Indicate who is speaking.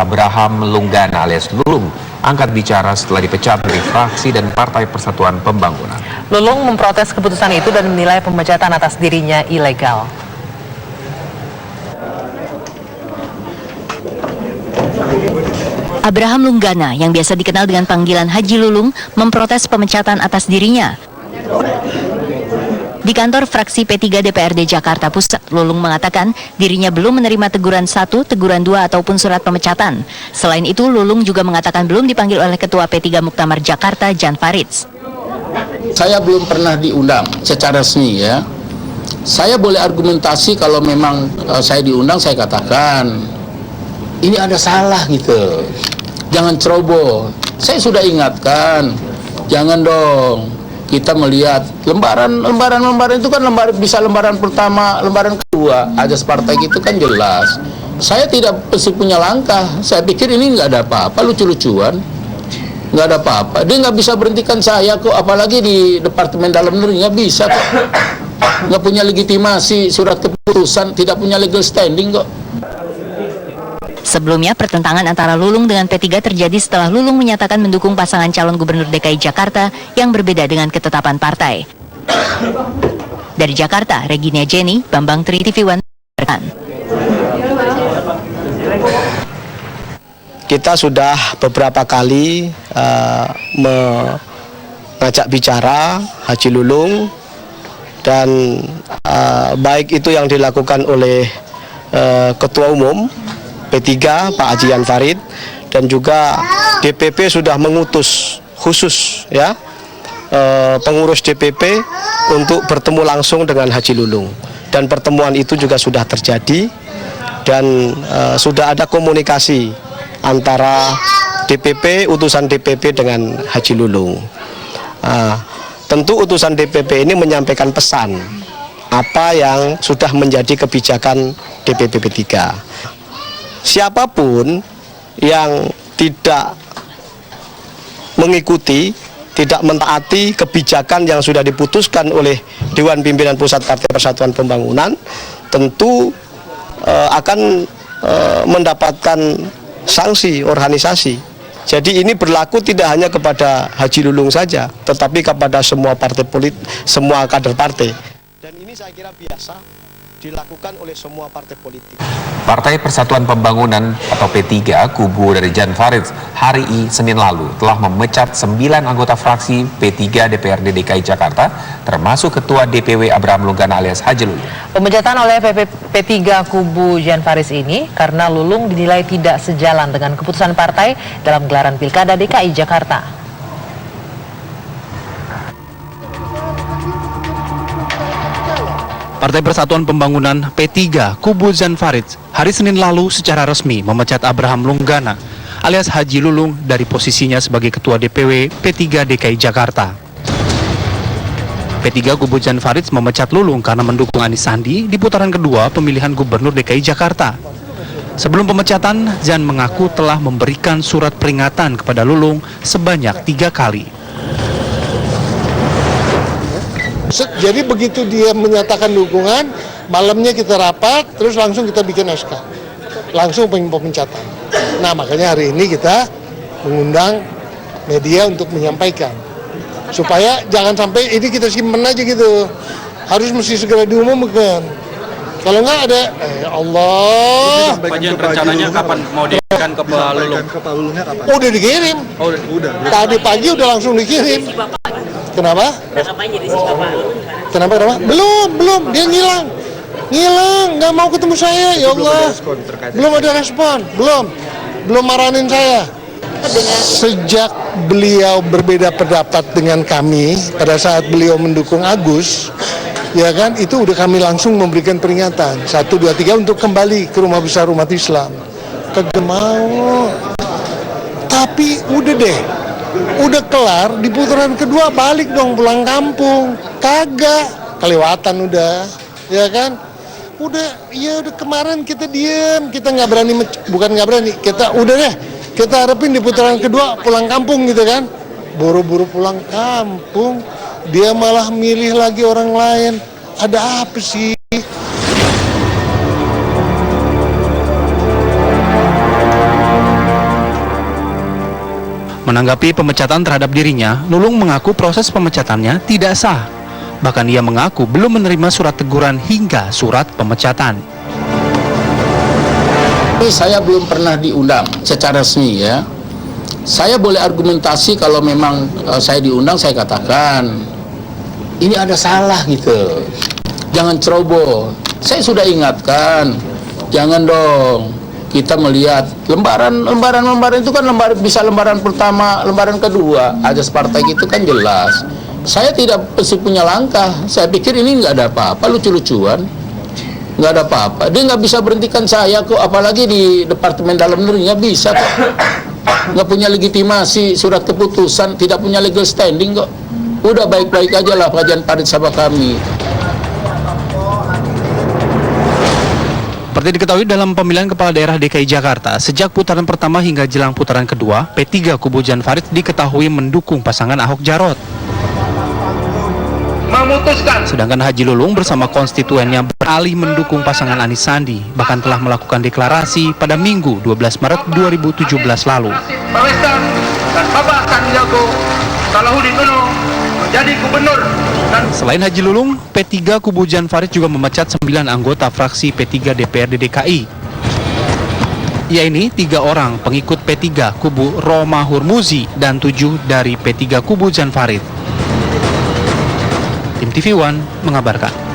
Speaker 1: Abraham Lunggana alias Lulung angkat bicara setelah dipecat dari fraksi dan Partai Persatuan Pembangunan.
Speaker 2: Lulung memprotes keputusan itu dan menilai pemecatan atas dirinya ilegal.
Speaker 3: Abraham Lunggana, yang biasa dikenal dengan panggilan Haji Lulung, memprotes pemecatan atas dirinya. Di kantor fraksi P3 DPRD Jakarta Pusat, Lulung mengatakan dirinya belum menerima teguran 1, teguran 2, ataupun surat pemecatan. Selain itu, Lulung juga mengatakan belum dipanggil oleh Ketua P3 Muktamar Jakarta, Jan Faridz.
Speaker 4: Saya belum pernah diundang secara resmi ya. Saya boleh argumentasi kalau memang saya diundang, saya katakan ini ada salah gitu. Jangan ceroboh. Saya sudah ingatkan, jangan dong kita melihat lembaran itu kan bisa lembaran pertama, lembaran kedua, ajas partai gitu kan jelas. Saya tidak pasti punya langkah. Saya pikir ini nggak ada apa-apa, lucu-lucuan, nggak ada apa-apa. Dia nggak bisa berhentikan saya kok, apalagi di Departemen Dalam Negeri nggak bisa kok. Nggak punya legitimasi, surat keputusan, tidak punya legal standing kok.
Speaker 3: Sebelumnya, pertentangan antara Lulung dengan P3 terjadi setelah Lulung menyatakan mendukung pasangan calon gubernur DKI Jakarta yang berbeda dengan ketetapan partai. Dari Jakarta, Regina Jenny, Bambang Tri, TV One.
Speaker 5: Kita sudah beberapa kali mengajak bicara Haji Lulung, dan baik itu yang dilakukan oleh Ketua Umum P3 Pak Haji Jan Faridz, dan juga DPP sudah mengutus khusus ya pengurus DPP untuk bertemu langsung dengan Haji Lulung, dan pertemuan itu juga sudah terjadi, dan sudah ada komunikasi antara DPP, utusan DPP dengan Haji Lulung. Tentu utusan DPP ini menyampaikan pesan apa yang sudah menjadi kebijakan DPP P3. Siapapun yang tidak mengikuti, tidak mentaati kebijakan yang sudah diputuskan oleh Dewan Pimpinan Pusat Partai Persatuan Pembangunan, tentu akan mendapatkan sanksi organisasi. Jadi ini berlaku tidak hanya kepada Haji Lulung saja, tetapi kepada semua partai politik, semua kader partai. Dan ini saya kira biasa dilakukan oleh semua partai politik.
Speaker 1: Partai Persatuan Pembangunan atau P3 kubu dari Jan Faridz hari ini Senin lalu telah memecat 9 anggota fraksi P3 DPRD DKI Jakarta, termasuk Ketua DPW Abraham Lunggana alias Haji Lulung.
Speaker 2: Pemecatan oleh P3 kubu Jan Faridz ini karena Lulung dinilai tidak sejalan dengan keputusan partai dalam gelaran Pilkada DKI Jakarta.
Speaker 6: Partai Persatuan Pembangunan P3 kubu Jan Faridz hari Senin lalu secara resmi memecat Abraham Lunggana alias Haji Lulung dari posisinya sebagai Ketua DPW P3 DKI Jakarta. P3 kubu Jan Faridz memecat Lulung karena mendukung Anies Sandi di putaran kedua pemilihan Gubernur DKI Jakarta. Sebelum pemecatan, Jan mengaku telah memberikan surat peringatan kepada Lulung sebanyak 3 kali.
Speaker 7: Jadi begitu dia menyatakan dukungan, malamnya kita rapat, terus langsung kita bikin SK, langsung pemecatan. Nah makanya hari ini kita mengundang media untuk menyampaikan, supaya jangan sampai ini kita simpen aja gitu, harus mesti segera diumumkan. Kalau nggak ada, Allah.
Speaker 8: Rencananya kapan mau dikirimkan ke Pak Lulung?
Speaker 7: Udah dikirim.
Speaker 8: Oh, udah.
Speaker 7: Tadi pagi udah langsung dikirim. Kenapa? Kenapa? Belum, dia ngilang, nggak mau ketemu saya, ya Allah. Belum ada respon, belum marahin saya. Sejak beliau berbeda pendapat dengan kami pada saat beliau mendukung Agus, ya kan, itu udah kami langsung memberikan peringatan 1, 2, 3 untuk kembali ke rumah besar umat Islam. Kagak mau, tapi udah deh. Udah kelar, di putaran kedua balik dong pulang kampung. Kagak, kelewatan udah, ya kan? Udah kemarin kita diem, kita nggak berani, bukan nggak berani, kita udah deh, kita harapin di putaran kedua pulang kampung gitu kan? Buru-buru pulang kampung, dia malah milih lagi orang lain. Ada apa sih?
Speaker 6: Menanggapi pemecatan terhadap dirinya, Lulung mengaku proses pemecatannya tidak sah. Bahkan ia mengaku belum menerima surat teguran hingga surat pemecatan.
Speaker 4: Saya belum pernah diundang secara resmi ya. Saya boleh argumentasi kalau memang saya diundang, saya katakan ini ada salah gitu. Jangan ceroboh. Saya sudah ingatkan, jangan dong kita melihat lembaran itu kan bisa lembaran pertama, lembaran kedua, ajas partai itu kan jelas. Saya tidak mesti punya langkah. Saya pikir ini nggak ada apa-apa, lucu-lucuan, nggak ada apa-apa. Dia nggak bisa berhentikan saya kok, apalagi di Departemen Dalam Negeri nggak bisa kok. Nggak punya legitimasi, surat keputusan, tidak punya legal standing kok. Udah baik-baik aja lah Pak Jan Farid sama kami.
Speaker 6: Seperti diketahui dalam pemilihan kepala daerah DKI Jakarta, sejak putaran pertama hingga jelang putaran kedua, P3 kubu Jan Farid diketahui mendukung pasangan Ahok Jarot. Sedangkan Haji Lulung bersama konstituennya beralih mendukung pasangan Anies Sandi, bahkan telah melakukan deklarasi pada Minggu 12 Maret 2017 lalu. Selain Haji Lulung, P3 kubu Jan Farid juga memecat 9 anggota fraksi P3 DPRD DKI. Yaitu 3 orang pengikut P3 kubu Roma Hurmuzi dan 7 dari P3 kubu Jan Farid. Tim TV One mengabarkan.